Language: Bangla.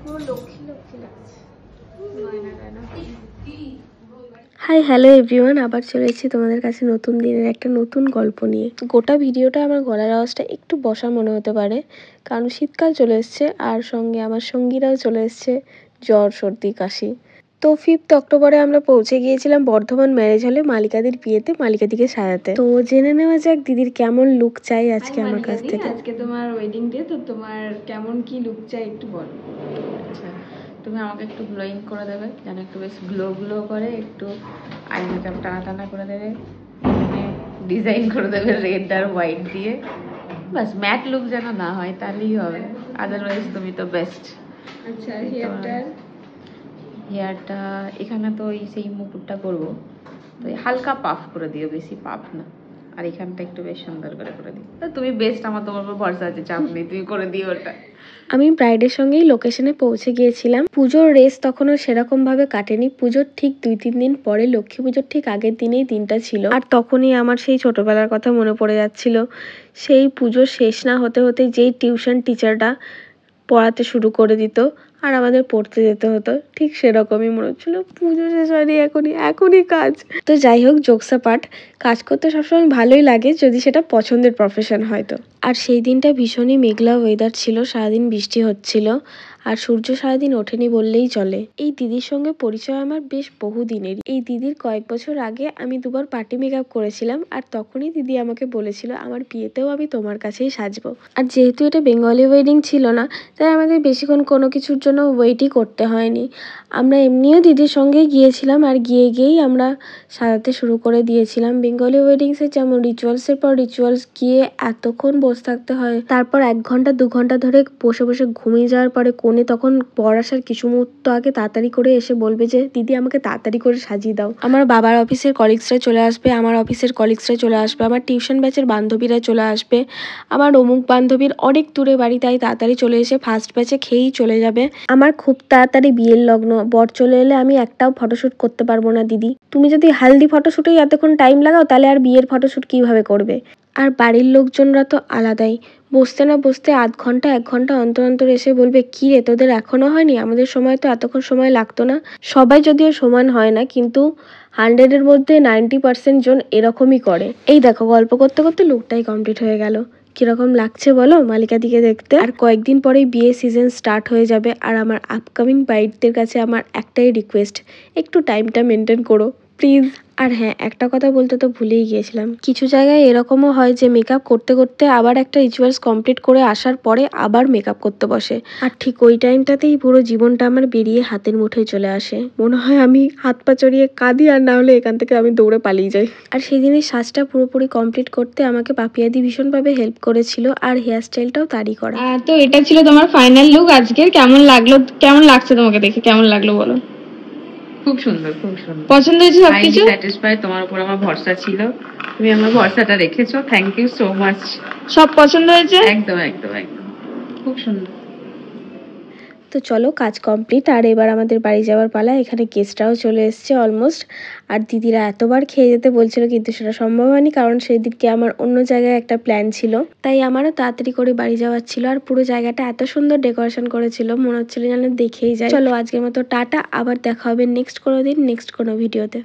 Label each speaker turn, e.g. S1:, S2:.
S1: পুরো লক্ষ্মী লক্ষ্মী লাগছে। গয়না গয়না।
S2: হাই হ্যালো এভরিওয়ান, আবার চলে এসেছি তোমাদের কাছে নতুন দিনের একটা নতুন গল্প নিয়ে। গোটা ভিডিওটা আমার গলার আওয়াজটা একটু বসা মনে হতে পারে, কারণ শীতকাল চলে এসছে আর সঙ্গে আমার সঙ্গীরাও চলে এসছে, জ্বর সর্দি কাশি। তো 5th অক্টোবরে আমরা পৌঁছে গিয়েছিলাম বর্ধমান ম্যারেজ হলে মালিকাদির বিয়েতে, মালিকাদিকে সাজাতে। তো জেনে নেওয়া যাক দিদির কেমন লুক চাই আজকে আমার কাছ থেকে।
S1: আজকে তোমার ওয়েডিং ডে, তো তোমার কেমন কি লুক চাই একটু বলো।
S3: আচ্ছা, তুমি আমাকে একটু গ্লোয়িং করে দেবে, যেন একটু বেশ গ্লো গ্লো করে, একটু আই মেকআপ টানা টানা করে দেবে, মানে ডিজাইন করে দেবে রেড আর হোয়াইট দিয়ে। বাস ম্যাট লুক যেন না হয়, তাহলেই হবে, আদারওয়াইজ তুমি তো বেস্ট।
S1: আচ্ছা,
S3: হেয়ারটা এখানে তো ওই সেই মুকুটটা করবো, তো হালকা পাফ করে দিও, বেশি পাফ না। আর এখানটা একটু বেশ সুন্দর করে দিও। তুমি বেস্ট, আমার তোমার উপর ভরসা আছে, চাপ নেই, তুমি করে দিও ওটা।
S2: আমি ব্রাইডের সঙ্গেই লোকেশনে পৌঁছে গিয়েছিলাম। পুজোর রেস তখনও সেরকম ভাবে কাটেনি। পুজোর ঠিক 2-3 দিন পরে, লক্ষ্মী পুজোর ঠিক আগের দিনেই দিনটা ছিল। আর তখনই আমার সেই ছোটবেলার কথা মনে পড়ে যাচ্ছিল। সেই পুজো শেষ না হতে হতে যেই টিউশন টিচারটা পড়াতে শুরু করে দিত আর আমাদের পড়তে যেতে হতো, ঠিক সেরকমই মনে হচ্ছিল পুজো শেষ হয়নি, এখনই কাজ। তো যাই হোক, জোকস অ্যাপার্ট, কাজ করতে সবসময় ভালোই লাগে যদি সেটা পছন্দের প্রফেশন হয়তো। আর সেই দিনটা ভীষণই মেঘলা ওয়েদার ছিল, সারাদিন বৃষ্টি হচ্ছিল আর সূর্য সারাদিন ওঠেনি বললেই চলে। এই দিদির সঙ্গে পরিচয় আমার বেশ বহুদিনেরই। এই দিদির কয়েক বছর আগে আমি দুবার পার্টি মেকআপ করেছিলাম, আর তখনই দিদি আমাকে বলেছিল আমার বিয়েতেও আমি তোমার কাছেই সাজবো। আর যেহেতু এটা বেঙ্গলি ওয়েডিং ছিল না, তাই আমাদের বেশিক্ষণ কোনো কিছুর জন্য ওয়েটই করতে হয়নি। আমরা এমনিও দিদির সঙ্গেই গিয়েছিলাম, আর গিয়েই আমরা সাজাতে শুরু করে দিয়েছিলাম। বেঙ্গলি ওয়েডিংসের যেমন রিচুয়ালসের পর রিচুয়ালস গিয়ে এতক্ষণ বসে থাকতে হয়, তারপর 1 ঘন্টা 2 ঘন্টা ধরে বসে বসে ঘুমিয়ে যাওয়ার পরে কনে তখন বর আসার কিছু মুহূর্ত আগে তাড়াতাড়ি করে এসে বলবে যে দিদি আমাকে তাড়াতাড়ি করে সাজিয়ে দাও। আমার বাবার অফিসের কলিগসরা চলে আসবে, আমার অফিসের কলিগসরা চলে আসবে, আমার টিউশন ব্যাচের বান্ধবীরা চলে আসবে, আমার অমুক বান্ধবীর অনেক দূরে বাড়ি, তাই তাড়াতাড়ি চলে এসে ফার্স্ট ব্যাচে খেয়েই চলে যাবে। আমার খুব তাড়াতাড়ি বিয়ের লগ্ন, বর চলে এলে আমি একটাও ফটোশ্যুট করতে পারবো না দিদি। তুমি যদি হালদি ফটোশ্যুটেই এতক্ষণ টাইম লাগাও, তাহলে আর বিয়ের ফটোশ্যুট কিভাবে করবে? আর বাড়ির লোকজনরা তো আলাদাই, বসতে না বসতে 1/2 ঘন্টা 1 ঘন্টা অন্তর অন্তর এসে বলবে কি রে তোদের এখনো হয়নি, আমাদের সময় তো এতক্ষণ সময় লাগতো না। সবাই যদিও সমান হয় না, কিন্তু 100-এর মধ্যে 90% জন এরকমই করে। এই দেখো, গল্প করতে করতে লুকটাই কমপ্লিট হয়ে গেল। কিরকম লাগছে বলো মালিকা দিকে দেখতে? আর কয়েকদিন পরেই বিয়ে সিজন স্টার্ট হয়ে যাবে, আর আমার আপকামিং ব্রাইডদের কাছে আমার একটাই রিকোয়েস্ট, একটু টাইমটা মেনটেন করো প্লিজ। আর হ্যাঁ, একটা কথা বলতে তো ভুলেই গিয়েছিলাম, কিছু জায়গায় এরকমও হয় যে মেকআপ করতে করতে আবার একটা রিচুয়ালস কমপ্লিট করে আসার পরে আবার মেকআপ করতে বসে, আর ঠিক ওই টাইমটাতেই পুরো জীবনটা আমার বেরিয়ে হাতের মুঠোয় চলে আসে। মনে হয় আমি হাত পা চড়িয়ে কাঁদি, আর না হলে এখান থেকে আমি দৌড়ে পালিয়ে যাই। আর সেদিনের সাজটা পুরোপুরি কমপ্লিট করতে আমাকে পাপিয়াদি ভীষণভাবে হেল্প করেছিল, আর হেয়ার স্টাইলটাও তারই করা।
S1: তো এটা ছিল তোমার ফাইনাল লুক আজকের। কেমন লাগলো, কেমন লাগছে তোমাকে দেখে, কেমন লাগলো বলো?
S3: খুব সুন্দর, খুব সুন্দর,
S1: পছন্দ হয়েছে সবকিছু?
S3: স্যাটিসফাই, তোমার উপর আমার ভরসা ছিল, তুমি আমার ভরসাটা রেখেছো, থ্যাংক ইউ সো মাচ।
S1: সব পছন্দ হয়েছে?
S3: একদম একদম একদম, খুব সুন্দর।
S2: তো চলো, কাজ কমপ্লিট, আর এবার আমাদের বাড়ি যাওয়ার পালা। এখানে গেস্টরাও চলে এসছে অলমোস্ট, আর দিদিরা এতবার খেয়ে যেতে বলছিল কিন্তু সেটা সম্ভব হয়নি, কারণ সেই দিনকে আমার অন্য জায়গায় একটা প্ল্যান ছিল, তাই আমারও তাড়াতাড়ি করে বাড়ি যাওয়ার ছিল। আর পুরো জায়গাটা এত সুন্দর ডেকোরেশন করেছিল, মনে হচ্ছিল যেন দেখেই যায়। চলো আজকের মতো টাটা, আবার দেখা হবে নেক্সট কোনো দিন, নেক্সট কোনো ভিডিওতে।